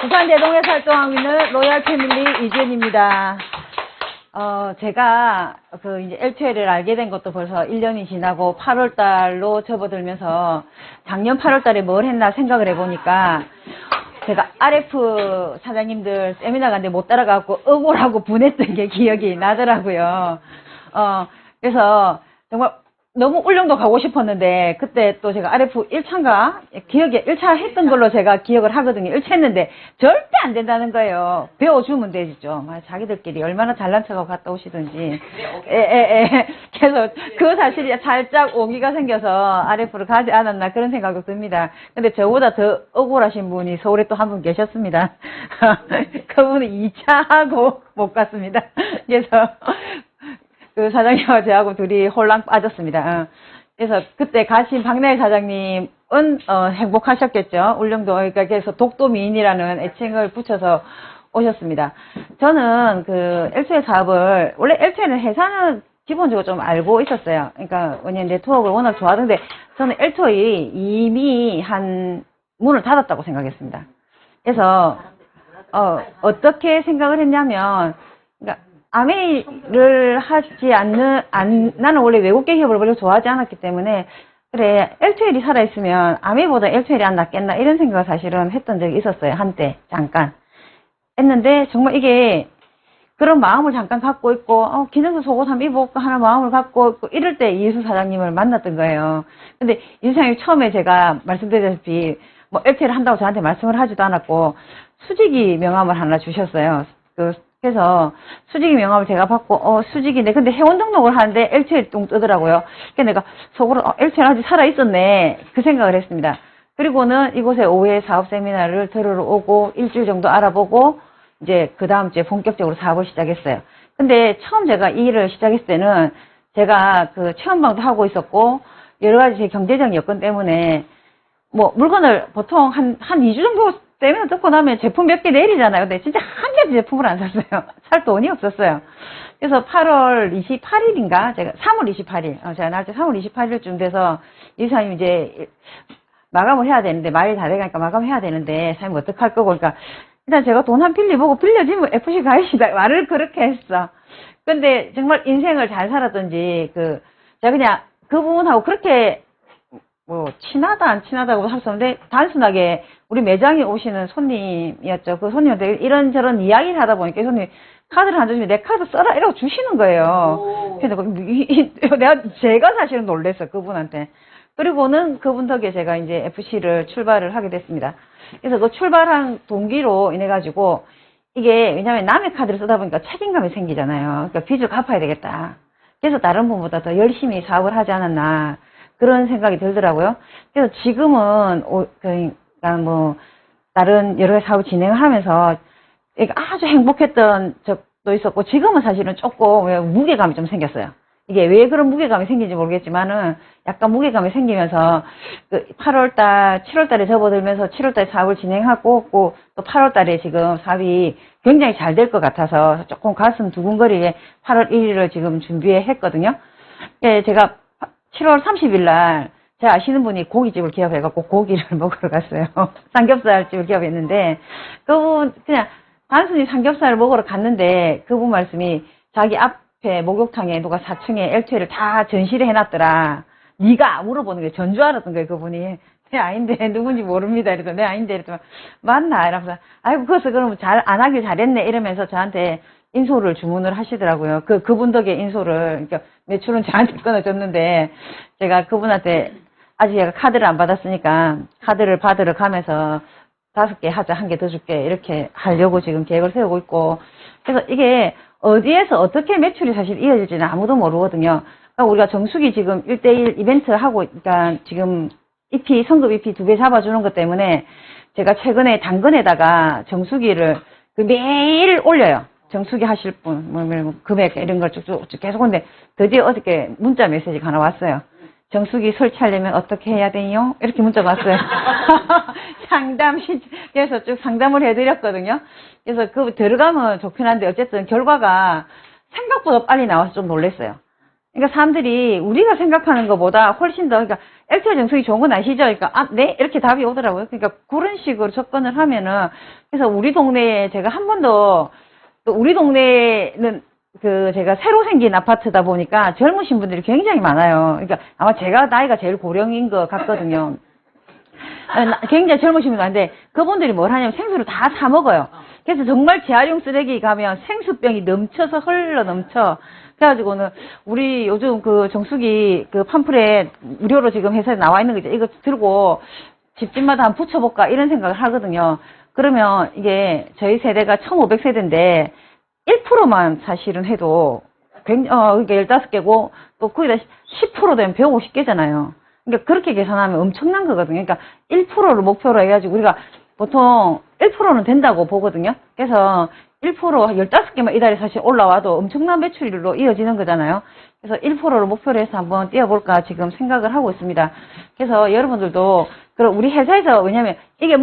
부산 대동에서 활동하고 있는 로얄 패밀리 이주연입니다. 제가 이제 LTL을 알게 된 것도 벌써 1년이 지나고 8월달로 접어들면서 작년 8월달에 뭘 했나 생각을 해보니까 제가 RF 사장님들 세미나 갔는데 못 따라가고 억울하고 분했던 게 기억이 나더라고요. 그래서 정말 너무 울릉도 가고 싶었는데 그때 또 제가 RF 1차인가 기억에 1차 했던 걸로 제가 기억을 하거든요. 1차 했는데 절대 안 된다는 거예요. 배워주면 되죠. 자기들끼리 얼마나 잘난 척하고 갔다 오시든지. 그래서 그 사실이 살짝 오기가 생겨서 RF를 가지 않았나 그런 생각도 듭니다. 근데 저보다 더 억울하신 분이 서울에 또 한 분 계셨습니다. 그분은 2차 하고 못 갔습니다. 그래서 그 사장님과 저하고 둘이 홀랑 빠졌습니다. 그래서 그때 가신 박나희 사장님은 행복하셨겠죠. 울릉도 그래서 독도 미인이라는 애칭을 붙여서 오셨습니다. 저는 그 LTL 사업을 원래 LTL은 회사는 기본적으로 좀 알고 있었어요. 그러니까 왜냐면 네트워크를 워낙 좋아하던데 저는 LTL이 이미 한 문을 닫았다고 생각했습니다. 그래서 어떻게 생각을 했냐면 그러니까 아메이를 하지 나는 원래 외국계 기업을 별로 좋아하지 않았기 때문에, 그래, LTL이 살아있으면 아메이보다 LTL이 안 낫겠나, 이런 생각을 사실은 했던 적이 있었어요. 한때, 잠깐. 했는데, 정말 이게, 그런 마음을 잠깐 갖고 있고, 기능도 속옷 한번 입어볼까 하는 마음을 갖고 있고, 이럴 때 이수 사장님을 만났던 거예요. 근데 이수 사장님 처음에 제가 말씀드렸다시피, LTL 한다고 저한테 말씀을 하지도 않았고, 수직이 명함을 하나 주셨어요. 그래서 수직이 명함을 제가 받고 수직인데 근데 회원 등록을 하는데 LTL 똥 뜨더라고요. 그래서 내가 속으로 LTL 아직 살아있었네 그 생각을 했습니다. 그리고는 이곳에 오후에 사업 세미나를 들으러 오고 일주일 정도 알아보고 이제 그 다음 주에 본격적으로 사업을 시작했어요. 근데 처음 제가 이 일을 시작했을 때는 제가 그 체험방도 하고 있었고 여러 가지 제 경제적 여건 때문에 물건을 보통 한 2주 정도 세미나 듣고 나면 제품 몇 개 내리잖아요. 근데 진짜 한 개도 제품을 안 샀어요. 살 돈이 없었어요. 그래서 8월 28일인가? 제가 3월 28일. 제가 날짜 3월 28일쯤 돼서 이사님 이제 마감을 해야 되는데 말이 다 돼가니까 마감해야 되는데 사장님 어떡할 거고 그러니까 일단 제가 돈 한 빌려보고 빌려주면 FC 가입시다. 말을 그렇게 했어. 근데 정말 인생을 잘 살았던지 제가 그냥 그 부분하고 그렇게 친하다 안 친하다고 할 수 없는데 단순하게 우리 매장에 오시는 손님이었죠. 그 손님한테 이런저런 이야기를 하다 보니까 손님이 카드를 안 주시면 내 카드 써라 이러고 주시는 거예요. 그래서 제가 사실은 놀랬어요. 그분한테. 그리고는 그분 덕에 제가 이제 FC를 출발을 하게 됐습니다. 그래서 그 출발한 동기로 인해 가지고 이게 왜냐면 남의 카드를 쓰다 보니까 책임감이 생기잖아요. 그러니까 빚을 갚아야 되겠다. 그래서 다른 분보다 더 열심히 사업을 하지 않았나 그런 생각이 들더라고요. 그래서 지금은 그러니까 다른 여러 가지 사업을 진행하면서 아주 행복했던 적도 있었고 지금은 사실은 조금 무게감이 좀 생겼어요. 이게 왜 그런 무게감이 생긴지 모르겠지만은 약간 무게감이 생기면서 8월달, 7월달에 접어들면서 7월달에 사업을 진행하고 또 8월달에 지금 사업이 굉장히 잘 될 것 같아서 조금 가슴 두근거리게 8월 1일을 지금 준비해 했거든요. 예, 제가 7월 30일 날 제가 아시는 분이 고깃집을 기업해갖고 고기를 먹으러 갔어요. 삼겹살집을 기업했는데 그분 그냥 단순히 삼겹살을 먹으러 갔는데 그분 말씀이 자기 앞에 목욕탕에 누가 4층에 LTL을 다 전시를 해놨더라. 네가 물어보는 게 전 줄 알았던 거예요. 그분이. 네 아닌데 누군지 모릅니다. 이래서 네 아닌데 이래서 맞나? 이러면서 아이고 그래서 그러면 잘 안 하길 잘했네 이러면서 저한테 인소를 주문을 하시더라고요. 그분 덕에 인소를, 그러니까 매출은 저한테 끊어줬는데, 제가 그분한테, 아직 제가 카드를 안 받았으니까, 카드를 받으러 가면서 5개 하자, 1개 더 줄게, 이렇게 하려고 지금 계획을 세우고 있고, 그래서 이게 어디에서 어떻게 매출이 사실 이어질지는 아무도 모르거든요. 그러니까 우리가 정수기 지금 1대1 이벤트 하고, 그러니까 지금 성급 EP 2배 잡아주는 것 때문에, 제가 최근에 당근에다가 정수기를 매일 올려요. 정수기 하실 분, 금액 이런 걸 쭉쭉 계속 근데 드디어 어저께 문자 메시지가 하나 왔어요. 정수기 설치하려면 어떻게 해야 돼요? 이렇게 문자가 왔어요. 그래서 쭉 상담을 해드렸거든요. 그래서 들어가면 좋긴 한데 어쨌든 결과가 생각보다 빨리 나와서 좀 놀랐어요. 그러니까 사람들이 우리가 생각하는 것보다 훨씬 더, 그러니까 LTE 정책이 좋은 건 아시죠? 그러니까, 아, 네? 이렇게 답이 오더라고요. 그러니까 그런 식으로 접근을 하면은, 그래서 우리 동네에 제가 한 번도, 또 우리 동네는 제가 새로 생긴 아파트다 보니까 젊으신 분들이 굉장히 많아요. 그러니까 아마 제가 나이가 제일 고령인 것 같거든요. 굉장히 젊으신 분들 많은데, 그분들이 뭘 하냐면 생수를 다 사 먹어요. 그래서 정말 재활용 쓰레기 가면 생수병이 넘쳐서 흘러 넘쳐. 그래가지고는 우리 요즘 그 정수기 그 팜플렛 무료로 지금 회사에 나와 있는 거죠. 이거 들고 집집마다 한번 붙여볼까 이런 생각을 하거든요. 그러면 이게 저희 세대가 1500세대인데 1%만 사실은 해도 그러니까 15개고 또 거기다 10% 되면 150개잖아요. 그러니까 그렇게 계산하면 엄청난 거거든요. 그러니까 1%를 목표로 해가지고 우리가 보통 1%는 된다고 보거든요. 그래서 1% 15개만 이달에 사실 올라와도 엄청난 매출로 이어지는 거잖아요. 그래서 1%를 목표로 해서 한번 뛰어볼까 지금 생각을 하고 있습니다. 그래서 여러분들도, 그럼 우리 회사에서, 왜냐면 이게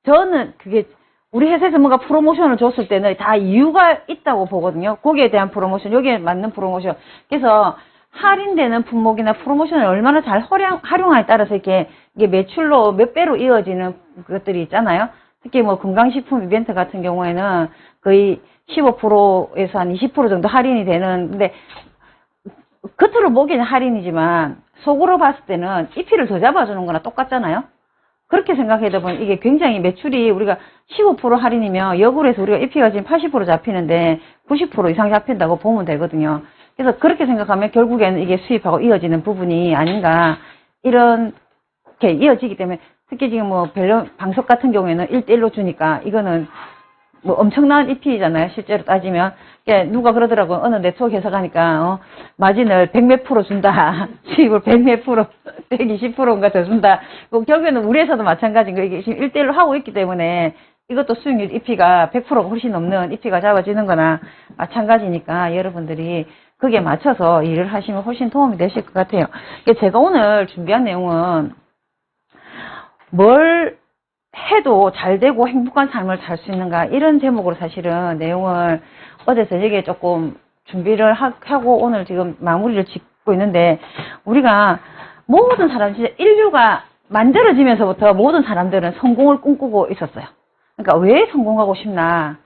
저는 그게 우리 회사에서 뭔가 프로모션을 줬을 때는 다 이유가 있다고 보거든요. 거기에 대한 프로모션, 여기에 맞는 프로모션. 그래서 할인되는 품목이나 프로모션을 얼마나 잘 활용하에 따라서 이게 매출로 몇 배로 이어지는 것들이 있잖아요. 특히 뭐 건강식품 이벤트 같은 경우에는 거의 15%에서 한 20% 정도 할인이 되는, 근데 겉으로 보기에는 할인이지만 속으로 봤을 때는 EP를 더 잡아주는 거나 똑같잖아요. 그렇게 생각하다 보면 이게 굉장히 매출이 우리가 15% 할인이면 역으로 해서 우리가 EP가 지금 80% 잡히는데 90% 이상 잡힌다고 보면 되거든요. 그래서 그렇게 생각하면 결국에는 이게 수입하고 이어지는 부분이 아닌가, 이렇게 이어지기 때문에 특히 지금 뭐 방석 같은 경우에는 1대1로 주니까 이거는 뭐 엄청난 EP잖아요. 실제로 따지면. 누가 그러더라고요. 어느 네트워크 회사 가니까 마진을 100몇 프로 준다. 수입을 100몇 프로, 120%인가 더 준다. 결국에는 우리 회사도 마찬가지인 거예요. 이게 지금 1대1로 하고 있기 때문에 이것도 수익률 EP가 100%가 훨씬 넘는 EP가 잡아지는 거나 마찬가지니까 여러분들이 거기에 맞춰서 일을 하시면 훨씬 도움이 되실 것 같아요. 제가 오늘 준비한 내용은 뭘 해도 잘 되고 행복한 삶을 살 수 있는가, 이런 제목으로 사실은 내용을 어제 저녁에 조금 준비를 하고 오늘 지금 마무리를 짓고 있는데, 우리가 모든 사람, 진짜 인류가 만들어지면서부터 모든 사람들은 성공을 꿈꾸고 있었어요. 그러니까 왜 성공하고 싶나,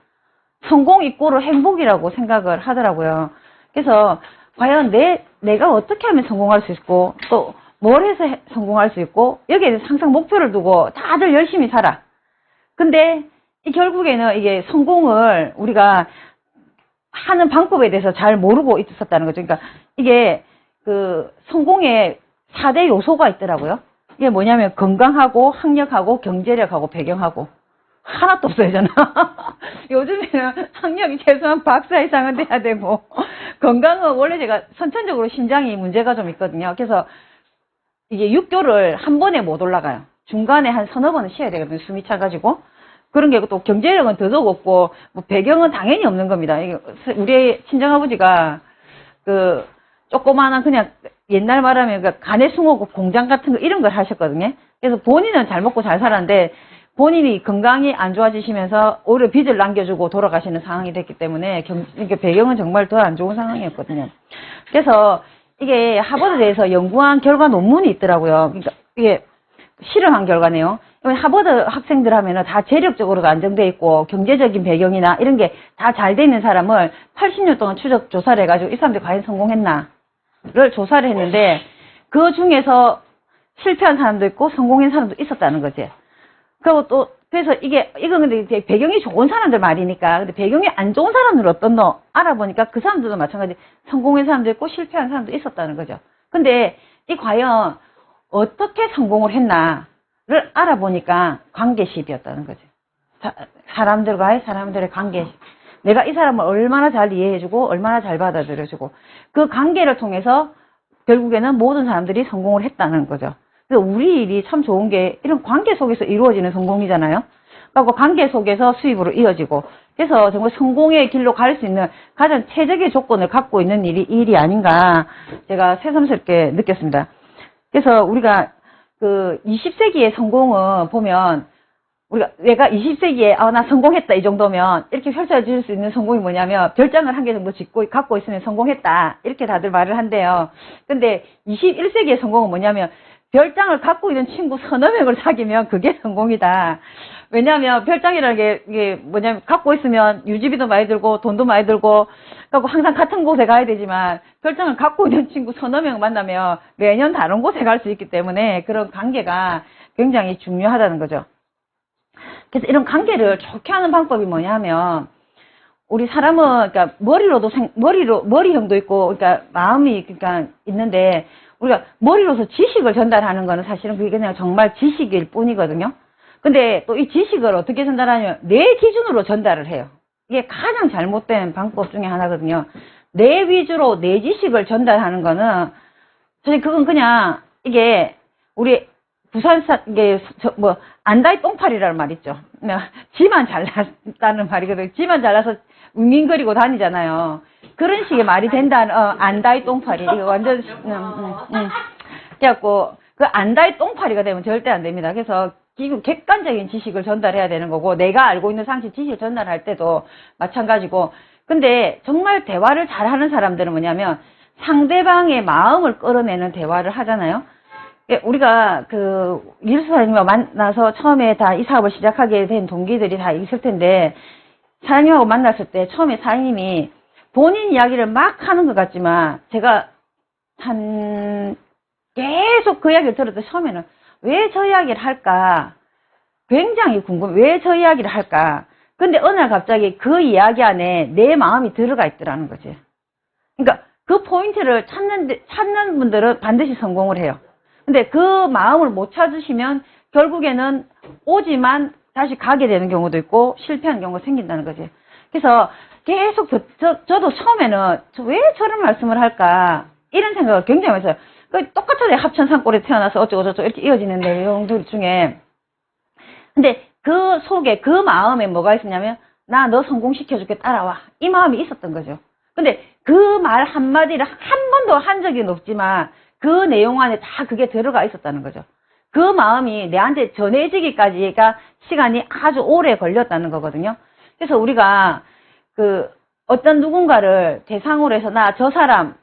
성공 이꼬르 행복이라고 생각을 하더라고요. 그래서 과연 내가 어떻게 하면 성공할 수 있고, 또 뭘 해서 성공할 수 있고, 여기에 대해서 항상 목표를 두고 다들 열심히 살아. 근데 결국에는 이게 성공을 우리가 하는 방법에 대해서 잘 모르고 있었다는 거죠. 그러니까 이게 성공의 4대 요소가 있더라고요. 이게 뭐냐면 건강하고 학력하고 경제력하고 배경하고. 하나도 없어요, 저는. 요즘에는 학력이 최소한 박사 이상은 돼야 되고, 건강은 원래 제가 선천적으로 심장이 문제가 좀 있거든요. 그래서 이게 6개월을 한 번에 못 올라가요. 중간에 한 서너 번은 쉬어야 되거든요. 숨이 차가지고. 그런 게 또 경제력은 더더욱 없고, 뭐 배경은 당연히 없는 겁니다. 우리 친정아버지가 조그마한 그냥 옛날 말하면 간의 숭어국 공장 같은 거 이런 걸 하셨거든요. 그래서 본인은 잘 먹고 잘 살았는데, 본인이 건강이 안 좋아지시면서 오히려 빚을 남겨주고 돌아가시는 상황이 됐기 때문에 그러니까 배경은 정말 더 안 좋은 상황이었거든요. 그래서 이게 하버드대에서 연구한 결과 논문이 있더라고요. 그러니까 이게 실험한 결과네요. 하버드 학생들 하면은 다 재력적으로도 안정돼 있고 경제적인 배경이나 이런 게 다 잘 돼 있는 사람을 80년 동안 추적 조사를 해가지고 이 사람들이 과연 성공했나를 조사를 했는데, 그 중에서 실패한 사람도 있고 성공한 사람도 있었다는 거지. 그리고 그래서 이건 근데 배경이 좋은 사람들 말이니까, 근데 배경이 안 좋은 사람들 어떻노? 알아보니까 그 사람들도 마찬가지 성공한 사람도 있고 실패한 사람도 있었다는 거죠. 근데 과연 어떻게 성공을 했나를 알아보니까 관계십이었다는 거죠. 사람들의 관계십. 내가 이 사람을 얼마나 잘 이해해주고, 얼마나 잘 받아들여주고, 그 관계를 통해서 결국에는 모든 사람들이 성공을 했다는 거죠. 그래서 우리 일이 참 좋은 게 이런 관계 속에서 이루어지는 성공이잖아요. 그리고 관계 속에서 수입으로 이어지고, 그래서 정말 성공의 길로 갈 수 있는 가장 최적의 조건을 갖고 있는 일이 아닌가 제가 새삼스럽게 느꼈습니다. 그래서 우리가 20세기의 성공은 보면 우리가 내가 20세기에 나 성공했다 이 정도면 이렇게 펼쳐질 수 있는 성공이 뭐냐면 별장을 한 개 정도 갖고 있으면 성공했다 이렇게 다들 말을 한대요. 근데 21세기의 성공은 뭐냐면 별장을 갖고 있는 친구 서너 명을 사귀면 그게 성공이다. 왜냐하면 별장이라는 게 이게 뭐냐면 갖고 있으면 유지비도 많이 들고 돈도 많이 들고 그리고 항상 같은 곳에 가야 되지만 별장을 갖고 있는 친구 서너 명 만나면 매년 다른 곳에 갈 수 있기 때문에 그런 관계가 굉장히 중요하다는 거죠. 그래서 이런 관계를 좋게 하는 방법이 뭐냐면 우리 사람은 그러니까 머리형도 있고 그러니까 마음이 그러니까 있는데 우리가 머리로서 지식을 전달하는 거는 사실은 그게 그냥 정말 지식일 뿐이거든요. 근데 또 이 지식을 어떻게 전달하냐면 내 기준으로 전달을 해요. 이게 가장 잘못된 방법 중에 하나거든요. 내 위주로 내 지식을 전달하는 거는 사실 그건 그냥 이게 우리 이게 안다이 똥파리라는 말 있죠. 지만 잘났다는 말이거든요. 지만 잘나서 윙윙거리고 다니잖아요. 그런 식의 말이 된다는 안다이 똥파리. 이거 완전 그래갖고 그 안다이 똥파리가 되면 절대 안 됩니다. 그래서 객관적인 지식을 전달해야 되는 거고 내가 알고 있는 상식 지식을 전달할 때도 마찬가지고 근데 정말 대화를 잘하는 사람들은 뭐냐면 상대방의 마음을 끌어내는 대화를 하잖아요. 우리가 이일수사님과 만나서 처음에 다 이 사업을 시작하게 된 동기들이 다 있을 텐데 사장님하고 만났을 때 처음에 사장님이 본인 이야기를 막 하는 것 같지만 제가 계속 그 이야기를 들을 때 처음에는 왜 저 이야기를 할까 굉장히 궁금해. 왜 저 이야기를 할까. 근데 어느 날 갑자기 그 이야기 안에 내 마음이 들어가 있더라는 거지. 그러니까 그 포인트를 찾는 분들은 반드시 성공을 해요. 근데 그 마음을 못 찾으시면 결국에는 오지만 다시 가게 되는 경우도 있고 실패하는 경우가 생긴다는 거지. 그래서 계속 저도 처음에는 왜 저런 말씀을 할까 이런 생각을 굉장히 많이 했어요. 똑같은 합천산골에 태어나서 어쩌고저쩌고 이렇게 이어지는 내용들 중에 근데 그 속에 그 마음에 뭐가 있었냐면 나 너 성공시켜줄게 따라와 이 마음이 있었던 거죠. 근데 그 말 한마디를 한 번도 한 적이 없지만 그 내용 안에 다 그게 들어가 있었다는 거죠. 그 마음이 내한테 전해지기까지가 시간이 아주 오래 걸렸다는 거거든요. 그래서 우리가 어떤 누군가를 대상으로 해서 나 저 사람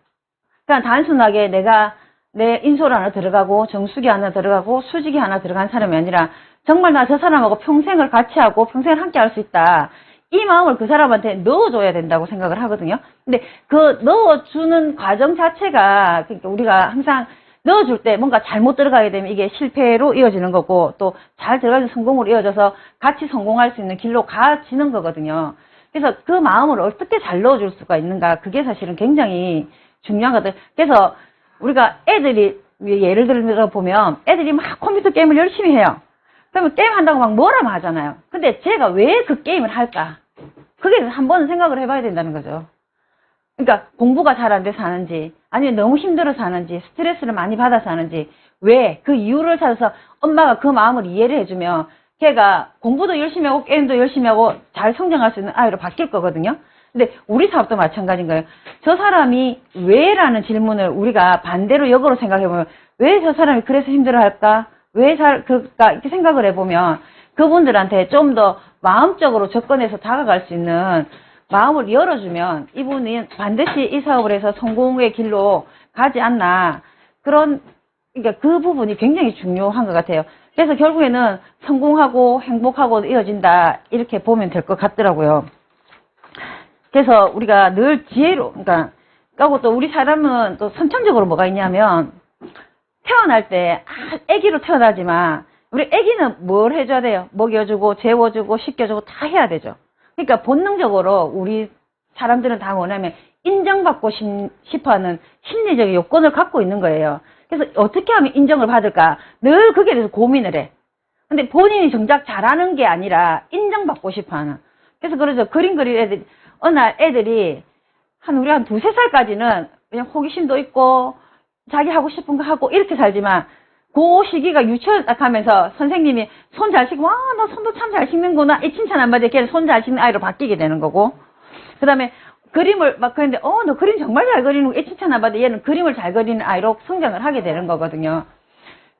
그냥 단순하게 내가 내 인솔 하나 들어가고 정수기 하나 들어가고 수직이 하나 들어간 사람이 아니라 정말 나 저 사람하고 평생을 같이 하고 평생을 함께 할 수 있다. 이 마음을 그 사람한테 넣어줘야 된다고 생각을 하거든요. 근데 그 넣어주는 과정 자체가 그러니까 우리가 항상 넣어줄 때 뭔가 잘못 들어가게 되면 이게 실패로 이어지는 거고 또 잘 들어가서 성공으로 이어져서 같이 성공할 수 있는 길로 가지는 거거든요. 그래서 그 마음을 어떻게 잘 넣어줄 수가 있는가 그게 사실은 굉장히 중요한 거거든요. 그래서 우리가 애들이 예를 들어 보면 애들이 막 컴퓨터 게임을 열심히 해요. 그러면 게임 한다고 막 뭐라고 하잖아요. 근데 제가 왜 그 게임을 할까? 그게 한 번은 생각을 해봐야 된다는 거죠. 그러니까 공부가 잘 안 돼서 하는지 아니면 너무 힘들어서 하는지 스트레스를 많이 받아서 하는지 왜 그 이유를 찾아서 엄마가 그 마음을 이해를 해주면 걔가 공부도 열심히 하고 게임도 열심히 하고 잘 성장할 수 있는 아이로 바뀔 거거든요. 근데 우리 사업도 마찬가지인 거예요. 저 사람이 왜? 라는 질문을 우리가 반대로 역으로 생각해보면 왜 저 사람이 그래서 힘들어할까? 왜 그럴까? 이렇게 생각을 해보면 그분들한테 좀 더 마음적으로 접근해서 다가갈 수 있는 마음을 열어주면 이분이 반드시 이 사업을 해서 성공의 길로 가지 않나 그러니까 그 부분이 굉장히 중요한 것 같아요. 그래서 결국에는 성공하고 행복하고 이어진다 이렇게 보면 될 것 같더라고요. 그래서 우리가 늘 지혜로 그러니까 또 우리 사람은 또 선천적으로 뭐가 있냐면 태어날 때 아기로 태어나지만 우리 아기는 뭘 해줘야 돼요? 먹여주고 재워주고 씻겨주고 다 해야 되죠. 그러니까 본능적으로 우리 사람들은 다 뭐냐면 인정받고 싶어하는 심리적인 요건을 갖고 있는 거예요. 그래서 어떻게 하면 인정을 받을까? 늘 그게 대해서 고민을 해. 근데 본인이 정작 잘하는 게 아니라 인정받고 싶어하는. 그래서 그러죠. 그림 그릴 애들 어느 날 애들이 우리 한 2~3살까지는 그냥 호기심도 있고 자기 하고 싶은 거 하고 이렇게 살지만 그 시기가 유치원 딱 하면서 선생님이 손 잘 씻고 와 너 손도 참 잘 씻는구나 이 칭찬 한마디에 걔는 손 잘 씻는 아이로 바뀌게 되는 거고 그 다음에 그림을 막 그랬는데 너 그림 정말 잘 그리는 거 이 칭찬 한마디에 얘는 그림을 잘 그리는 아이로 성장을 하게 되는 거거든요.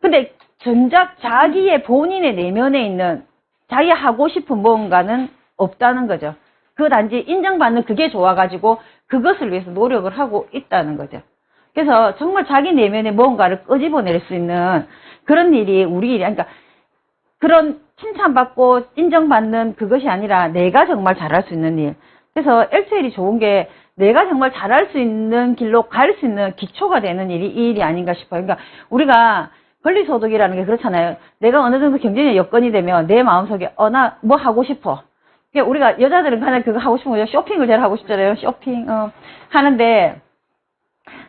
근데 정작 자기의 본인의 내면에 있는 자기 하고 싶은 뭔가는 없다는 거죠. 그 단지 인정받는 그게 좋아가지고 그것을 위해서 노력을 하고 있다는 거죠. 그래서 정말 자기 내면의 뭔가를 끄집어낼 수 있는 그런 일이 우리 일이, 그러니까 그런 칭찬받고 인정받는 그것이 아니라 내가 정말 잘할 수 있는 일. 그래서 LCL이 좋은 게 내가 정말 잘할 수 있는 길로 갈 수 있는 기초가 되는 일이 이 일이 아닌가 싶어요. 그러니까 우리가 권리소득이라는 게 그렇잖아요. 내가 어느 정도 경제적 여건이 되면 내 마음속에 나 뭐 하고 싶어. 그러니까 우리가 여자들은 가장 그거 하고 싶은 거죠. 쇼핑을 제일 하고 싶잖아요. 쇼핑 하는데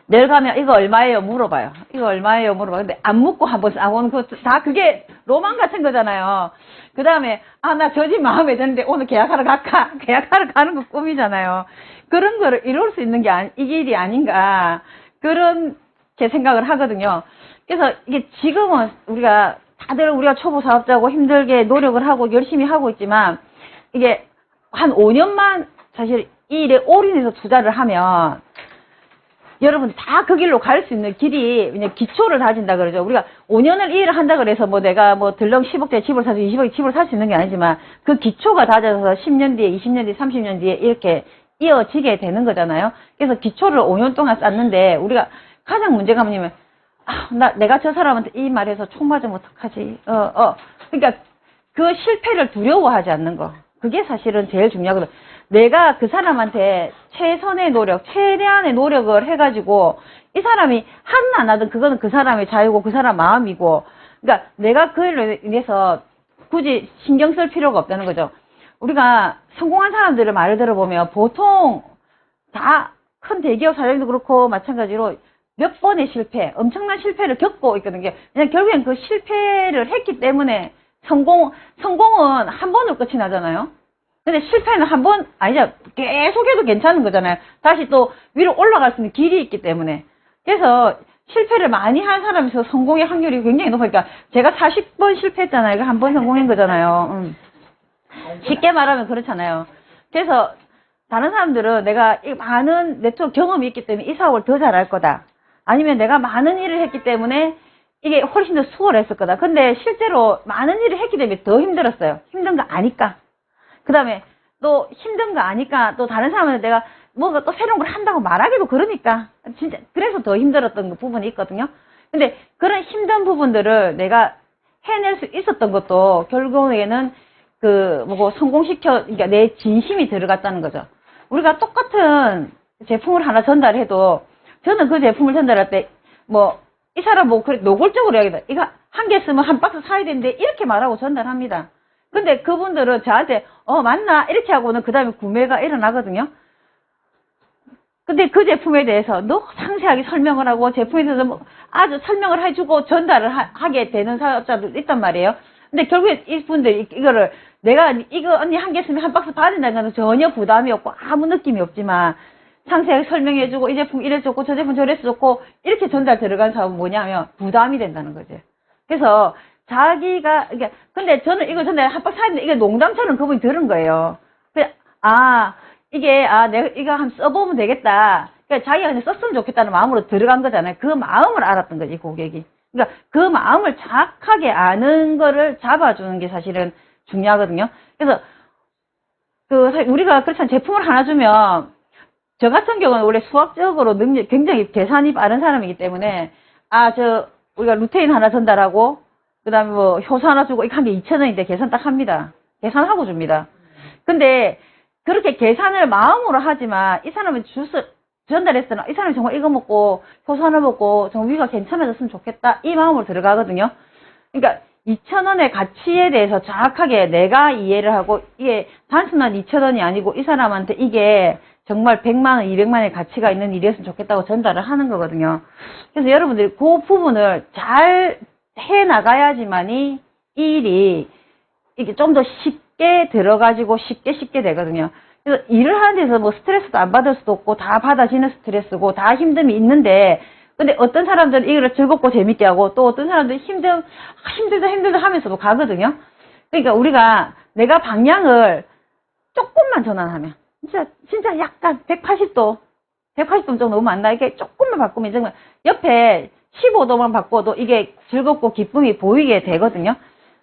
내일 가면 이거 얼마예요? 물어봐요. 이거 얼마예요? 물어봐요. 근데 안 묻고 한번 사고는 다 그게 로망 같은 거잖아요. 그 다음에 나 저 집 마음에 드는데 오늘 계약하러 갈까? 계약하러 가는 거 꿈이잖아요. 그런 거를 이룰 수 있는 게 이게 일이 아닌가 그렇게 생각을 하거든요. 그래서 이게 지금은 우리가 초보 사업자고 힘들게 노력을 하고 열심히 하고 있지만 이게 한 5년만 사실 이 일에 올인해서 투자를 하면 여러분 다 그 길로 갈 수 있는 길이 그냥 기초를 다진다 그러죠. 우리가 5년을 이 일을 한다 그래서 뭐 내가 뭐 들렁 10억짜리 집을 사서 20억짜리 집을 살 수 있는 게 아니지만 그 기초가 다져서 10년 뒤에 20년 뒤에 30년 뒤에 이렇게 이어지게 되는 거잖아요. 그래서 기초를 5년 동안 쌓는데 우리가 가장 문제가 뭐냐면 내가 저 사람한테 이 말해서 총 맞으면 어떡하지? 그러니까 그 실패를 두려워하지 않는 거. 그게 사실은 제일 중요하거든. 내가 그 사람한테 최선의 노력, 최대한의 노력을 해가지고 이 사람이 하든 안 하든 그거는 그 사람의 자유고 그 사람 마음이고 그러니까 내가 그 일로 인해서 굳이 신경 쓸 필요가 없다는 거죠. 우리가 성공한 사람들의 말을 들어보면 보통 다 큰 대기업 사장님도 그렇고 마찬가지로 몇 번의 실패, 엄청난 실패를 겪고 있거든요. 그냥 결국엔 그 실패를 했기 때문에 성공은 한 번으로 끝이 나잖아요. 근데 실패는 한 번, 아니죠. 계속해도 괜찮은 거잖아요. 다시 또 위로 올라갈 수 있는 길이 있기 때문에. 그래서 실패를 많이 한 사람에서 성공의 확률이 굉장히 높으니까 제가 40번 실패했잖아요. 이거 한 번 성공한 거잖아요. 쉽게 말하면 그렇잖아요. 그래서 다른 사람들은 내가 많은 네트워크 경험이 있기 때문에 이 사업을 더 잘할 거다. 아니면 내가 많은 일을 했기 때문에 이게 훨씬 더 수월했을 거다. 근데 실제로 많은 일을 했기 때문에 더 힘들었어요. 힘든 거 아니까. 그 다음에 또 힘든 거 아니까 또 다른 사람한테 내가 뭔가 또 새로운 걸 한다고 말하기도 그러니까 진짜 그래서 더 힘들었던 부분이 있거든요. 근데 그런 힘든 부분들을 내가 해낼 수 있었던 것도 결국에는 그러니까 내 진심이 들어갔다는 거죠. 우리가 똑같은 제품을 하나 전달해도 저는 그 제품을 전달할 때 이 사람 그래 노골적으로 이야기다. 이거 한 개 쓰면 한 박스 사야 되는데 이렇게 말하고 전달합니다. 근데 그분들은 저한테 맞나? 이렇게 하고는 그 다음에 구매가 일어나거든요. 근데 그 제품에 대해서 너무 상세하게 설명을 하고 제품에 대해서 아주 설명을 해주고 전달을 하게 되는 사업자도 있단 말이에요. 근데 결국에 이분들이 이거를 내가 이거 언니 한 개 쓰면 한 박스 받는다는 건 전혀 부담이 없고 아무 느낌이 없지만 상세하게 설명해주고 이 제품 이래 좋고 저 제품 저래 좋고 이렇게 전달 들어간 사업은 뭐냐면 부담이 된다는 거죠. 그래서 근데 저는 이거 전에 한 박스 사는데 이게 농담처럼 그분이 들은 거예요. 내가 이거 한번 써보면 되겠다. 그러니까 자기가 그냥 썼으면 좋겠다는 마음으로 들어간 거잖아요. 그 마음을 알았던 거지, 고객이. 그러니까 그 마음을 정확하게 아는 거를 잡아주는 게 사실은 중요하거든요. 그래서 우리가 그렇잖아요. 제품을 하나 주면 저 같은 경우는 원래 수학적으로 굉장히 계산이 빠른 사람이기 때문에 우리가 루테인 하나 전달하고 그 다음에 효소 하나 주고 이거 한 개 2,000원인데 계산 딱 합니다. 계산하고 줍니다. 근데 그렇게 계산을 마음으로 하지만 이 사람이 주스 전달했을 때는 이 사람이 정말 이거 먹고 효소 하나 먹고 정말 위가 괜찮아졌으면 좋겠다 이 마음으로 들어가거든요. 그러니까 2,000원의 가치에 대해서 정확하게 내가 이해를 하고 이게 단순한 2,000원이 아니고 이 사람한테 이게 정말 100만원, 200만원의 가치가 있는 일이었으면 좋겠다고 전달을 하는 거거든요. 그래서 여러분들이 그 부분을 잘 해나가야지만이 이 일이 이게 좀 더 쉽게 들어가지고 쉽게 되거든요. 그래서 일을 하는 데서 스트레스도 안 받을 수도 없고 다 받아지는 스트레스고 다 힘듦이 있는데 근데 어떤 사람들은 이걸 즐겁고 재밌게 하고 또 어떤 사람들은 힘들다 하면서도 가거든요. 그러니까 내가 방향을 조금만 전환하면 진짜 약간 180도 정도 너무 안 나. 이게 조금만 바꾸면 옆에 15도만 바꿔도 이게 즐겁고 기쁨이 보이게 되거든요.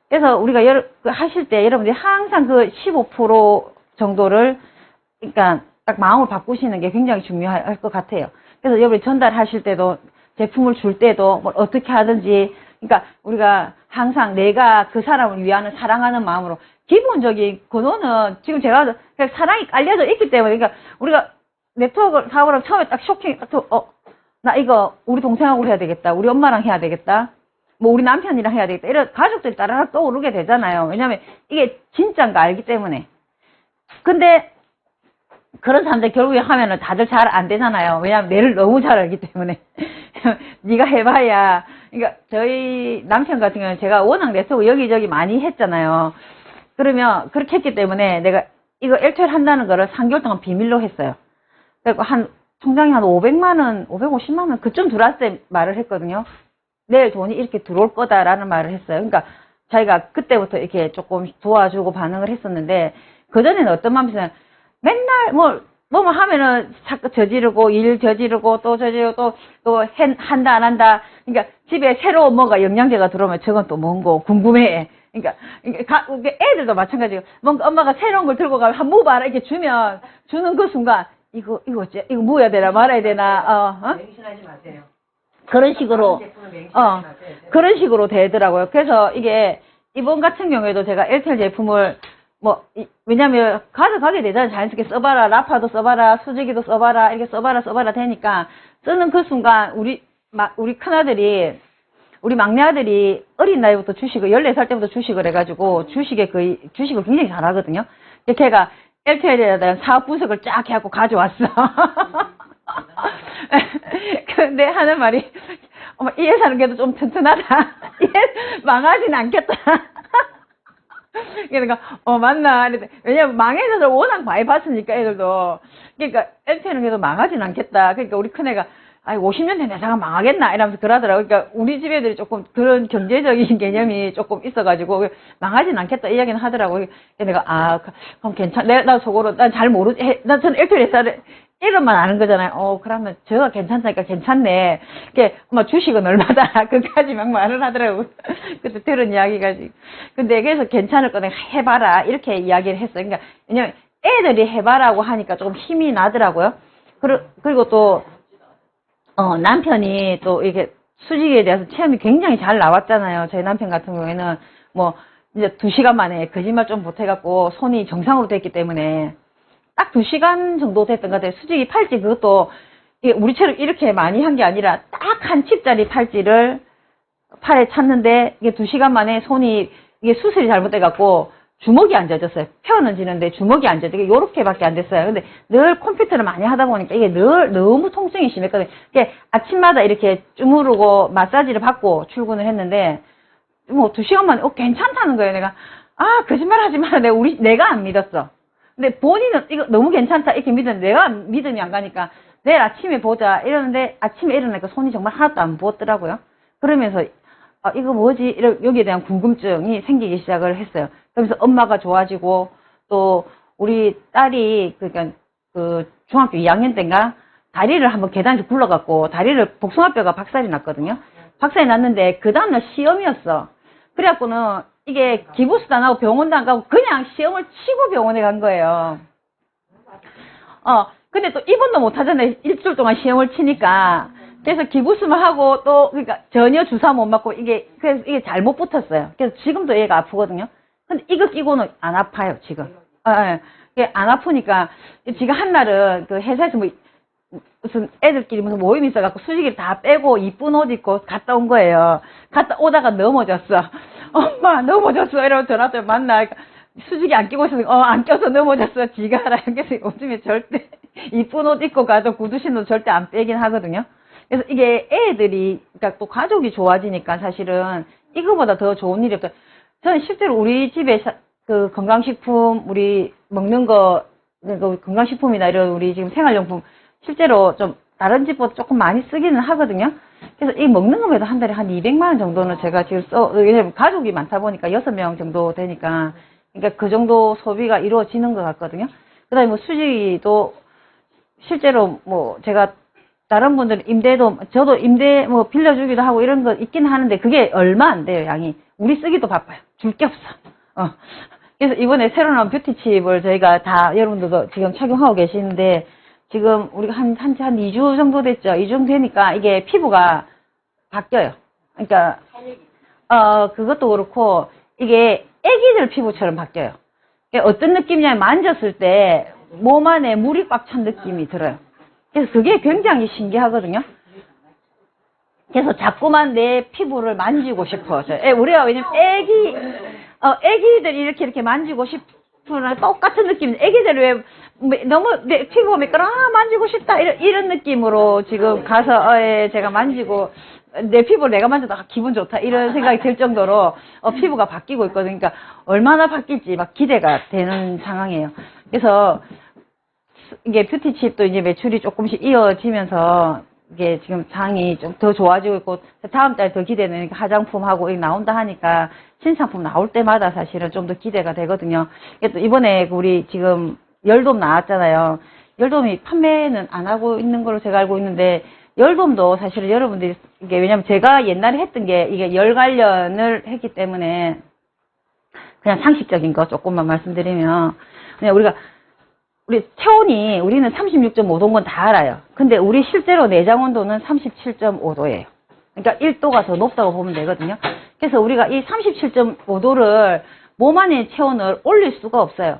그래서 우리가 하실 때 여러분들이 항상 그 15% 정도를, 그러니까 딱 마음을 바꾸시는 게 굉장히 중요할 것 같아요. 그래서 여러분이 전달하실 때도, 제품을 줄 때도 뭐 어떻게 하든지, 그러니까 우리가 항상 내가 그 사람을 위하는 사랑하는 마음으로, 기본적인 근원은 지금 제가 그냥 사랑이 깔려져 있기 때문에, 그러니까 우리가 네트워크 사업을 하면 처음에 딱 쇼킹, 나 이거 우리 동생하고 해야 되겠다, 우리 엄마랑 해야 되겠다, 뭐 우리 남편이랑 해야 되겠다, 이런 가족들이 따라락 떠오르게 되잖아요. 왜냐면 이게 진짜인가 알기 때문에. 근데 그런 사람들 결국에 하면은 다들 잘 안 되잖아요. 왜냐면 내를 너무 잘 알기 때문에. 네가 해봐야. 그러니까 저희 남편 같은 경우는 제가 워낙 네트워크 여기저기 많이 했잖아요. 그러면 그렇게 했기 때문에 내가 이거 일주일 한다는 거를 3개월 동안 비밀로 했어요. 그리고 통장에 한 500만 원, 550만 원 그쯤 들어왔을 때 말을 했거든요. 내일 돈이 이렇게 들어올 거다라는 말을 했어요. 그러니까 자기가 그때부터 이렇게 조금 도와주고 반응을 했었는데, 그전에는 어떤 마음이었냐면 맨날 뭐뭐 하면은 자꾸 저지르고, 일 저지르고, 또 저지르고, 또 한다, 안 한다. 그러니까 집에 새로운 뭐가 영양제가 들어오면 저건 또 뭔고 궁금해. 그러니까 애들도 마찬가지고, 뭔가 엄마가 새로운 걸 들고 가면 한번 봐라 이렇게 주는 그 순간, 이거 어째? 이거 뭐야 되나 말아야 되나, 맹신하지 마세요. 그런 식으로, 그런 식으로 되더라고요. 그래서 이게, 이번 같은 경우에도 제가 엘텔 제품을, 왜냐면, 가져가게 되잖아요. 자연스럽게 써봐라. 라파도 써봐라. 수지기도 써봐라. 이렇게 써봐라 되니까, 쓰는 그 순간, 우리 큰아들이, 우리 막내 아들이 어린 나이부터 주식을, 14살 때부터 주식을 해가지고, 주식을 굉장히 잘하거든요. 걔가 엘텔에 대한 사업 분석을 쫙 해갖고 가져왔어. 근데 하는 말이, 이 회사는 그래도 좀 튼튼하다. 얘 망하진 않겠다. 그러니까, 맞나. 왜냐면 망해서 워낙 많이 봤으니까, 애들도. 그러니까, 엘테는 그래도 망하진 않겠다. 그러니까 우리 큰애가, 50년 된 회사가 망하겠나? 이러면서 그러더라고요. 그러니까 우리 집 애들이 조금 그런 경제적인 개념이 조금 있어가지고, 망하진 않겠다. 이야기는 하더라고요. 내가, 그럼 괜찮, 나 속으로, 난 잘 모르지. 저는 엘테 회사를, 이름만 아는 거잖아요. 그러면 저가 괜찮다니까 괜찮네. 이게 주식은 얼마다. 그까지 막 말을 하더라고. 그때 들은 이야기가. 근데 그래서 괜찮을 거네. 해봐라. 이렇게 이야기를 했어요. 그러니까, 왜냐면 애들이 해봐라고 하니까 조금 힘이 나더라고요. 그리고 또, 남편이 또 이렇게 수직에 대해서 체험이 굉장히 잘 나왔잖아요. 저희 남편 같은 경우에는 이제 2시간 만에 거짓말 좀 못해갖고 손이 정상으로 됐기 때문에 딱 2시간 정도 됐던 것 같아요. 수직이 팔찌 그것도 우리처럼 이렇게 많이 한 게 아니라 딱 한 칩짜리 팔찌를 팔에 찼는데 이게 2시간 만에 손이 이게 수술이 잘못돼갖고 주먹이 안 젖었어요. 펴는 지는데 주먹이 안 젖어요. 요렇게밖에 안 됐어요. 근데 늘 컴퓨터를 많이 하다 보니까 이게 너무 통증이 심했거든요. 이게 아침마다 이렇게 주무르고 마사지를 받고 출근을 했는데 2시간 만에 괜찮다는 거예요. 내가 거짓말 하지 마. 내가 안 믿었어. 근데 본인은 이거 너무 괜찮다 이렇게 믿었는데 내가 믿음이 안 가니까 내일 아침에 보자 이러는데 아침에 일어나니까 손이 정말 하나도 안 부었더라고요. 그러면서 이거 뭐지? 여기에 대한 궁금증이 생기기 시작을 했어요. 그러면서 엄마가 좋아지고 또 우리 딸이 그러니까 그 중학교 2학년 때인가 다리를 한번 계단에서 굴러갖고 다리를 복숭아뼈가 박살이 났거든요. 박살이 났는데 그 다음날 시험이었어. 그래갖고는 이게 기부스도 안 하고 병원도 안 가고 그냥 시험을 치고 병원에 간 거예요. 근데 또 입원도 못 하잖아요. 일주일 동안 시험을 치니까. 그래서 기부스만 하고 또 그러니까 전혀 주사 못 맞고 그래서 이게 잘못 붙었어요. 그래서 지금도 얘가 아프거든요. 근데 이거 끼고는 안 아파요, 지금. 이게 안 아프니까 지금 한날은 그 회사에서 무슨 애들끼리 무슨 모임이 있어갖고 수직이를 다 빼고 이쁜 옷 입고 갔다 온 거예요. 갔다 오다가 넘어졌어. 엄마 넘어졌어. 이러고 전화도 만나. 수직이 안 끼고 있으면 안 껴서 넘어졌어. 지가 알아. 그래서 요즘에 절대 이쁜 옷 입고 가도 구두 신도 절대 안 빼긴 하거든요. 그래서 이게 애들이 그러니까 또 가족이 좋아지니까 사실은 이거보다 더 좋은 일이 없어요. 저는 실제로 우리 집에 그 건강식품 우리 먹는 거 그 건강식품이나 이런 우리 지금 생활용품 실제로 좀 다른 집보다 조금 많이 쓰기는 하거든요. 그래서 이 먹는 거에도 한 달에 한 200만 원 정도는 제가 지금 왜냐면 가족이 많다 보니까 6명 정도 되니까 그러니까 그 정도 소비가 이루어지는 것 같거든요. 그 다음에 수지도 실제로 제가 다른 분들은 임대도 저도 임대 빌려주기도 하고 이런 거 있긴 하는데 그게 얼마 안 돼요. 양이 우리 쓰기도 바빠요. 줄 게 없어. 그래서 이번에 새로 나온 뷰티칩을 저희가 다 여러분들도 지금 착용하고 계시는데 지금 우리가 한 2주 정도 됐죠. 2주 정도 되니까 이게 피부가 바뀌어요. 그러니까 그것도 그렇고 이게 애기들 피부처럼 바뀌어요. 어떤 느낌이냐면 만졌을 때 몸 안에 물이 꽉 찬 느낌이 들어요. 그래서 그게 굉장히 신기하거든요. 그래서 자꾸만 내 피부를 만지고 싶어. 우리가 왜냐면 애기들이 이렇게 만지고 싶은 똑같은 느낌. 애기들 왜 너무 내 피부가 매끄러 만지고 싶다 이런 느낌으로 지금 가서 제가 만지고 내 피부를 내가 만져도 기분 좋다 이런 생각이 들 정도로 피부가 바뀌고 있거든요. 그러니까 얼마나 바뀔지 막 기대가 되는 상황이에요. 그래서 이게 뷰티칩도 이제 매출이 조금씩 이어지면서 이게 지금 상황이 좀 더 좋아지고 있고 다음 달 더 기대는 화장품하고 나온다 하니까 신상품 나올 때마다 사실은 좀 더 기대가 되거든요. 이번에 우리 지금 열돔 나왔잖아요. 열돔이 판매는 안 하고 있는 걸로 제가 알고 있는데 열돔도 사실은 여러분들이 이게 왜냐면 제가 옛날에 했던 게 이게 열 관련을 했기 때문에 그냥 상식적인 거 조금만 말씀드리면 그냥 우리 체온이 우리는 36.5도인 건 다 알아요. 근데 우리 실제로 내장 온도는 37.5도예요. 그러니까 1도가 더 높다고 보면 되거든요. 그래서 우리가 이 37.5도를 몸 안의 체온을 올릴 수가 없어요.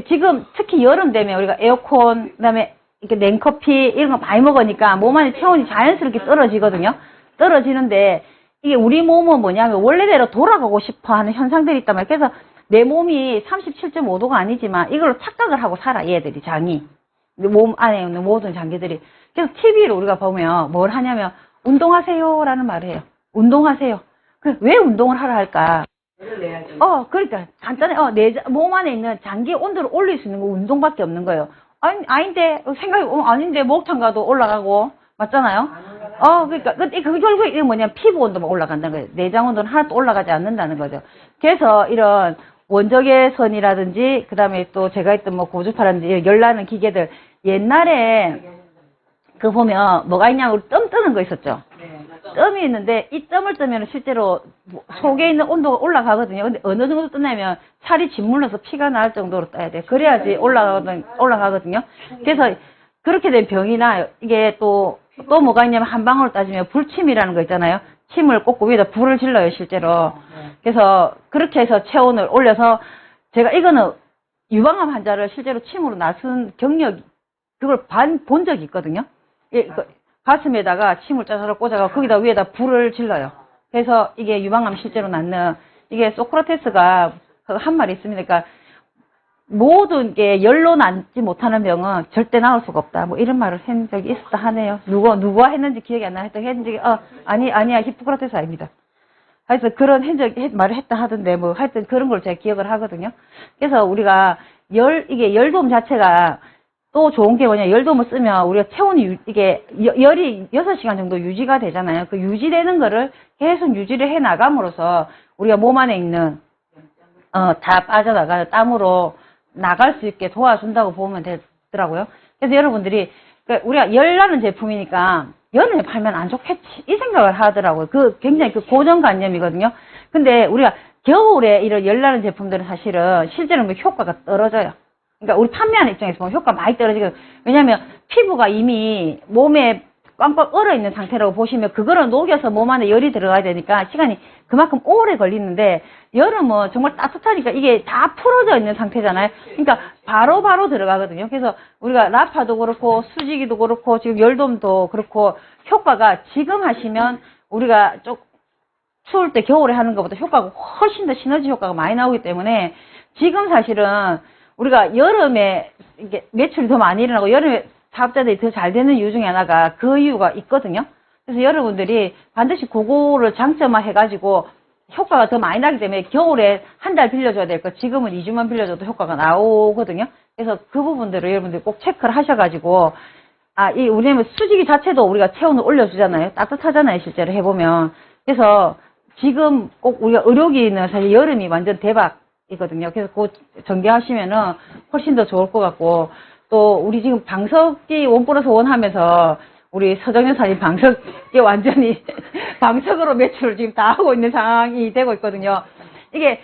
지금 특히 여름 되면 우리가 에어컨 그다음에 이렇게 냉커피 이런 거 많이 먹으니까 몸 안의 체온이 자연스럽게 떨어지거든요. 떨어지는데 이게 우리 몸은 뭐냐면 원래대로 돌아가고 싶어 하는 현상들이 있단 말이에요. 그래서 내 몸이 37.5도가 아니지만 이걸로 착각을 하고 살아 얘들이 장이 몸 안에 있는 모든 장기들이. 그래서 TV로 우리가 보면 뭘 하냐면 운동하세요 라는 말을 해요. 운동하세요. 왜 운동을 하라 할까? 그러니까 간단해. 몸 안에 있는 장기 온도를 올릴 수 있는 거 운동밖에 없는 거예요. 아닌데 생각이 아닌데 목욕탕 가도 올라가고 맞잖아요. 그러니까 그게 결국 이게 뭐냐 피부 온도만 올라간다는 거예요. 내장 온도는 하나도 올라가지 않는다는 거죠. 그래서 이런 원적외선이라든지 그다음에 또 제가 했던 뭐 고주파라든지 열나는 기계들 옛날에 그 보면 뭐가 있냐면 우리 뜸 뜨는 거 있었죠. 뜸이 있는데 이 뜸을 뜨면 실제로 속에 있는 온도가 올라가거든요. 근데 어느 정도 뜨냐면 살이 짓물러서 피가 날 정도로 떠야 돼. 그래야지 올라가거든요. 그래서 그렇게 된 병이 나요. 이게 또 뭐가 있냐면 한 방울로 따지면 불침이라는 거 있잖아요. 침을 꽂고 위에다 불을 질러요, 실제로. 그래서 그렇게 해서 체온을 올려서 제가 이거는 유방암 환자를 실제로 침으로 나선 경력, 그걸 본 적이 있거든요. 가슴에다가 침을 짜서 꽂아서 거기다 위에다 불을 질러요. 그래서 이게 유방암 실제로 낫는, 이게 소크라테스가 한 말이 있습니다. 그러니까 모든 게 열로 낫지 못하는 병은 절대 나을 수가 없다. 뭐 이런 말을 한 적이 있었다 하네요. 누가 했는지 기억이 안 나. 했는지, 아니야. 히포크라테스 아닙니다. 그래서 그런 말을 했다 하던데, 뭐 하여튼 그런 걸 제가 기억을 하거든요. 그래서 우리가 이게 열돔 자체가 또 좋은 게 뭐냐, 열돔을 쓰면 우리가 체온이, 이게 열이 6시간 정도 유지가 되잖아요. 그 유지되는 거를 계속 유지를 해 나감으로써 우리가 몸 안에 있는, 다 빠져나가는 땀으로 나갈 수 있게 도와준다고 보면 되더라고요. 그래서 여러분들이, 우리가 열나는 제품이니까 여름에 팔면 안 좋겠지, 이 생각을 하더라고요. 굉장히 고정관념이거든요. 근데 우리가 겨울에 이런 열나는 제품들은 사실은 실제로 효과가 떨어져요. 그러니까 우리 판매하는 입장에서 보면 효과가 많이 떨어지거든요. 왜냐면 피부가 이미 몸에 꽝꽝 얼어있는 상태라고 보시면 그거를 녹여서 몸 안에 열이 들어가야 되니까 시간이 그만큼 오래 걸리는데 여름은 정말 따뜻하니까 이게 다 풀어져 있는 상태잖아요. 그러니까 바로 들어가거든요. 그래서 우리가 라파도 그렇고 수지기도 그렇고 지금 열돔도 그렇고 효과가 지금 하시면 우리가 좀 추울 때 겨울에 하는 것보다 효과가 훨씬 더 시너지 효과가 많이 나오기 때문에 지금 사실은 우리가 여름에 이게 매출이 더 많이 일어나고 여름에 사업자들이 더 잘 되는 이유 중에 하나가 그 이유가 있거든요. 그래서 여러분들이 반드시 그거를 장점화 해가지고 효과가 더 많이 나기 때문에 겨울에 한 달 빌려줘야 될 거 지금은 2주만 빌려줘도 효과가 나오거든요. 그래서 그 부분들을 여러분들이 꼭 체크를 하셔가지고 우리는 수지기 자체도 우리가 체온을 올려주잖아요. 따뜻하잖아요, 실제로 해보면. 그래서 지금 꼭 우리가 의료기는 사실 여름이 완전 대박이거든요. 그래서 그거 전개하시면은 훨씬 더 좋을 것 같고, 또 우리 지금 방석기 원 플러스 원 하면서 우리 서정 여사님 방석이 완전히 방석으로 매출을 지금 다 하고 있는 상황이 되고 있거든요. 이게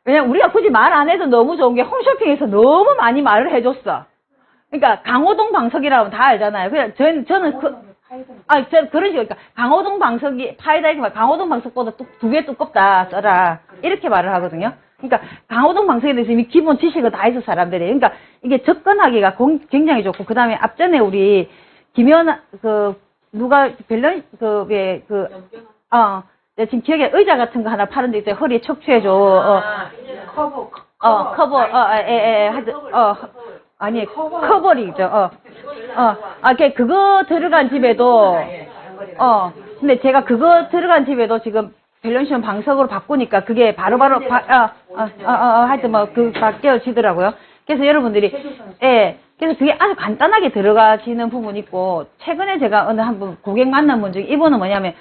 왜냐면 우리가 굳이 말 안 해도 너무 좋은 게 홈쇼핑에서 너무 많이 말을 해줬어. 그러니까 강호동 방석이라고 다 알잖아요. 그냥 저는 그런 식으로 그러니까 강호동 방석이 파이다 이렇게 말 강호동 방석보다 두 배 두껍다 써라 이렇게 말을 하거든요. 그러니까 강호동 방석에 대해서 이미 기본 지식을 다 있어 사람들이. 그러니까 이게 접근하기가 굉장히 좋고 그 다음에 앞전에 우리 김연 누가 밸런 내가 지금 기억에 의자 같은 거 하나 파는 데 있어요. 허리에 척추해줘. 커버. 아니, 커버리죠. 그거 들어간 집에도, 근데 제가 그거 들어간 집에도 지금 밸런시온 방석으로 바꾸니까 그게 바로바로, 하여튼 바뀌어지더라고요. 그래서 여러분들이, 그래서 그게 아주 간단하게 들어가지는 부분이 있고, 최근에 제가 어느 한 분, 고객 만난 분 중에 이분은 뭐냐면,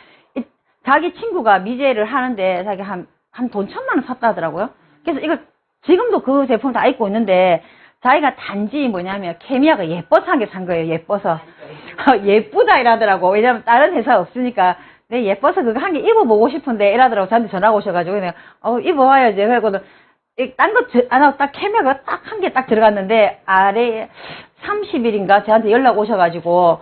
자기 친구가 미제를 하는데, 자기 한 돈 1,000만 원 샀다 하더라고요. 그래서 이거, 지금도 그 제품 다 입고 있는데, 자기가 단지 뭐냐면 케미아가 예뻐서 한 개 산 거예요. 예뻐서. 예쁘다 이러더라고. 왜냐면 다른 회사 없으니까 내 예뻐서 그거 한 개 입어보고 싶은데 이러더라고. 저한테 전화가 오셔가지고 내가 입어봐야지. 그래가지고 딴 거 안 하고 딱 케미아가 딱 한 개 딱 들어갔는데 아래 30일인가 저한테 연락 오셔가지고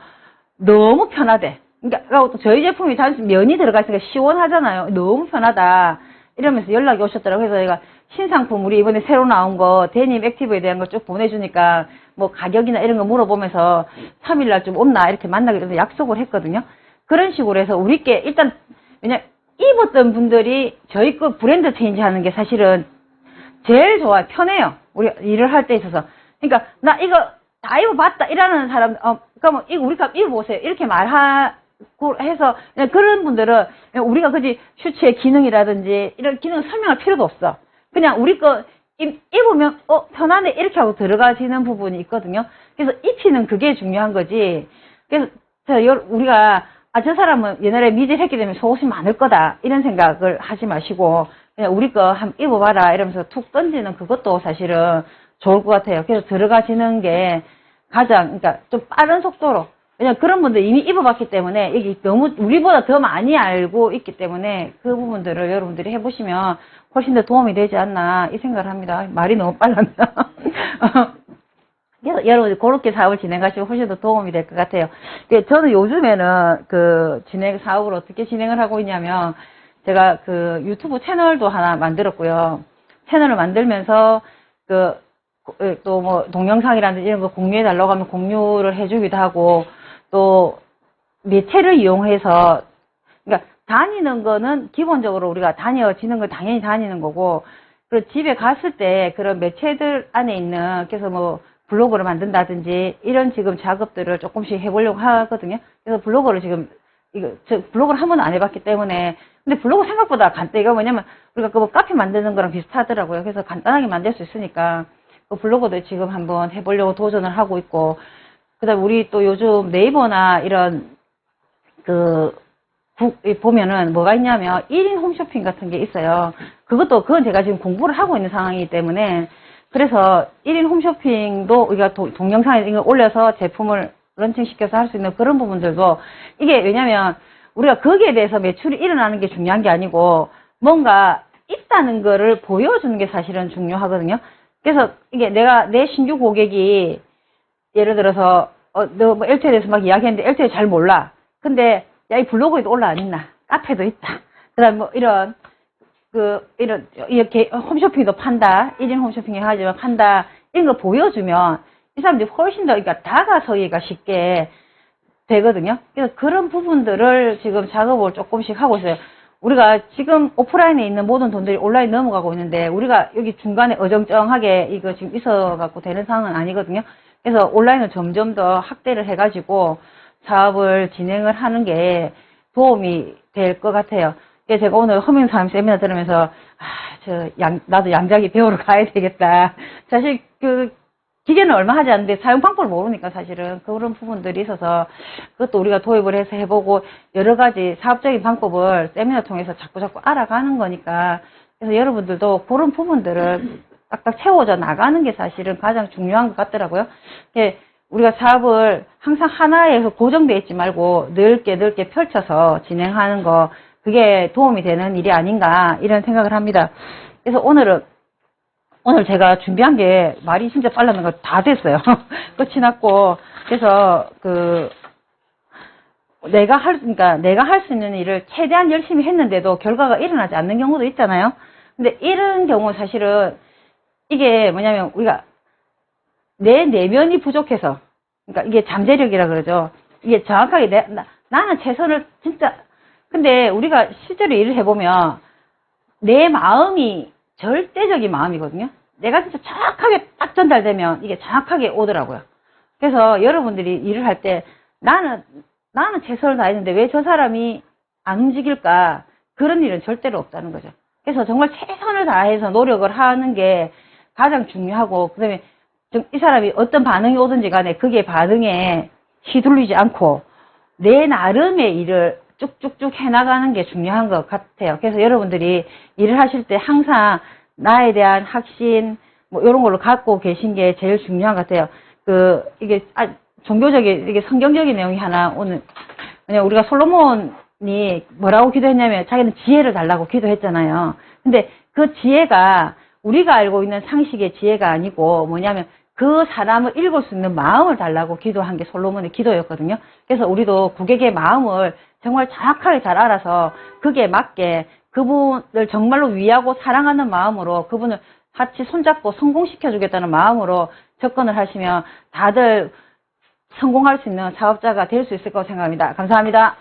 너무 편하대. 그러니까 저희 제품이 단순 면이 들어가 있으니까 시원하잖아요. 너무 편하다. 이러면서 연락이 오셨더라고요. 그래서 제가 신상품 우리 이번에 새로 나온 거 데님 액티브에 대한 거 쭉 보내주니까 뭐 가격이나 이런 거 물어보면서 3일날 좀 온나 이렇게 만나기로 약속을 했거든요. 그런 식으로 해서 우리께 일단 왜냐 입었던 분들이 저희 거 브랜드 체인지 하는 게 사실은 제일 좋아요. 편해요. 우리 일을 할 때 있어서. 그러니까 나 이거 다 입어봤다 이러는 사람 그러면 이거 우리 거 입어보세요. 이렇게 말하고 해서 그런 분들은 우리가 그지 슈츠의 기능이라든지 이런 기능 설명할 필요도 없어. 그냥 우리 거 입으면 편하네 이렇게 하고 들어가지는 부분이 있거든요. 그래서 입히는 그게 중요한 거지. 그래서 우리가 저 사람은 옛날에 미질 했기 때문에 속옷이 많을 거다 이런 생각을 하지 마시고 그냥 우리 거 한번 입어봐라 이러면서 툭 던지는 그것도 사실은 좋을 것 같아요. 그래서 들어가지는 게 가장 그러니까 좀 빠른 속도로 왜냐면 그런 분들 이미 입어봤기 때문에 이게 너무 우리보다 더 많이 알고 있기 때문에 그 부분들을 여러분들이 해보시면 훨씬 더 도움이 되지 않나 이 생각을 합니다. 말이 너무 빨랐나. 그래서 여러분들 그렇게 사업을 진행하시면 훨씬 더 도움이 될 것 같아요. 저는 요즘에는 사업을 어떻게 진행을 하고 있냐면 제가 유튜브 채널도 하나 만들었고요. 채널을 만들면서 또 뭐 동영상이라든지 이런 거 공유해 달라고 하면 공유를 해주기도 하고 또 매체를 이용해서 그러니까 다니는 거는 기본적으로 우리가 다녀지는 건 당연히 다니는 거고 그리고 집에 갔을 때 그런 매체들 안에 있는 그래서 뭐 블로그를 만든다든지 이런 지금 작업들을 조금씩 해보려고 하거든요. 그래서 블로그를 지금 블로그를 한 번도 안 해봤기 때문에 근데 블로그 생각보다 간단해. 이거 뭐냐면 우리가 그 카페 만드는 거랑 비슷하더라고요. 그래서 간단하게 만들 수 있으니까 그 블로그도 지금 한번 해보려고 도전을 하고 있고 그다음에 우리 또 요즘 네이버나 이런 보면은 뭐가 있냐면 1인 홈쇼핑 같은 게 있어요. 그건 제가 지금 공부를 하고 있는 상황이기 때문에 그래서 1인 홈쇼핑도 우리가 동영상에 이거 올려서 제품을 런칭시켜서 할 수 있는 그런 부분들도 이게 왜냐면 우리가 거기에 대해서 매출이 일어나는 게 중요한 게 아니고 뭔가 있다는 거를 보여주는 게 사실은 중요하거든요. 그래서 이게 내 신규 고객이 예를 들어서 너 뭐 LTE에 대해서 막 이야기했는데 LTE 잘 몰라. 근데 야 이 블로그에도 올라 안 있나? 카페도 있다. 그다음 뭐 이렇게 홈쇼핑도 판다. 1인 홈쇼핑 해가지고 판다. 이런 거 보여주면 이 사람들이 훨씬 더 그러니까 다가서기가 쉽게 되거든요. 그래서 그런 부분들을 지금 작업을 조금씩 하고 있어요. 우리가 지금 오프라인에 있는 모든 돈들이 온라인 넘어가고 있는데 우리가 여기 중간에 어정쩡하게 이거 지금 있어갖고 되는 상황은 아니거든요. 그래서 온라인을 점점 더 확대를 해가지고 사업을 진행을 하는 게 도움이 될 것 같아요. 그래서 제가 오늘 허밍사임 세미나 들으면서 나도 양자기 배우러 가야 되겠다. 사실 기계는 얼마 하지 않는데 사용 방법을 모르니까 사실은 그런 부분들이 있어서 그것도 우리가 도입을 해서 해보고 여러 가지 사업적인 방법을 세미나 통해서 자꾸 알아가는 거니까 그래서 여러분들도 그런 부분들을 딱딱 채워져 나가는 게 사실은 가장 중요한 것 같더라고요. 우리가 사업을 항상 하나에서 고정되어 있지 말고 넓게 펼쳐서 진행하는 거, 그게 도움이 되는 일이 아닌가 이런 생각을 합니다. 그래서 오늘 제가 준비한 게 말이 진짜 빨랐는 거 다 됐어요. 끝이 났고, 그래서 내가 할 수 있는 일을 최대한 열심히 했는데도 결과가 일어나지 않는 경우도 있잖아요. 근데 이런 경우 사실은 이게 뭐냐면 우리가 내 내면이 부족해서, 그러니까 이게 잠재력이라 그러죠. 이게 정확하게 나는 최선을 진짜, 근데 우리가 실제로 일을 해보면 내 마음이 절대적인 마음이거든요. 내가 진짜 정확하게 딱 전달되면 이게 정확하게 오더라고요. 그래서 여러분들이 일을 할 때 나는 최선을 다했는데 왜 저 사람이 안 움직일까? 그런 일은 절대로 없다는 거죠. 그래서 정말 최선을 다해서 노력을 하는 게 가장 중요하고, 그 다음에 이 사람이 어떤 반응이 오든지 간에 그게 반응에 휘둘리지 않고 내 나름의 일을 쭉쭉쭉 해나가는 게 중요한 것 같아요. 그래서 여러분들이 일을 하실 때 항상 나에 대한 확신, 뭐, 이런 걸로 갖고 계신 게 제일 중요한 것 같아요. 이게, 이게 성경적인 내용이 하나, 오늘, 왜냐면 우리가 솔로몬이 뭐라고 기도했냐면 자기는 지혜를 달라고 기도했잖아요. 근데 그 지혜가 우리가 알고 있는 상식의 지혜가 아니고 뭐냐면 그 사람을 읽을 수 있는 마음을 달라고 기도한 게 솔로몬의 기도였거든요. 그래서 우리도 고객의 마음을 정말 정확하게 잘 알아서 그게 맞게 그분을 정말로 위하고 사랑하는 마음으로 그분을 같이 손잡고 성공시켜 주겠다는 마음으로 접근을 하시면 다들 성공할 수 있는 사업자가 될 수 있을 거라고 생각합니다. 감사합니다.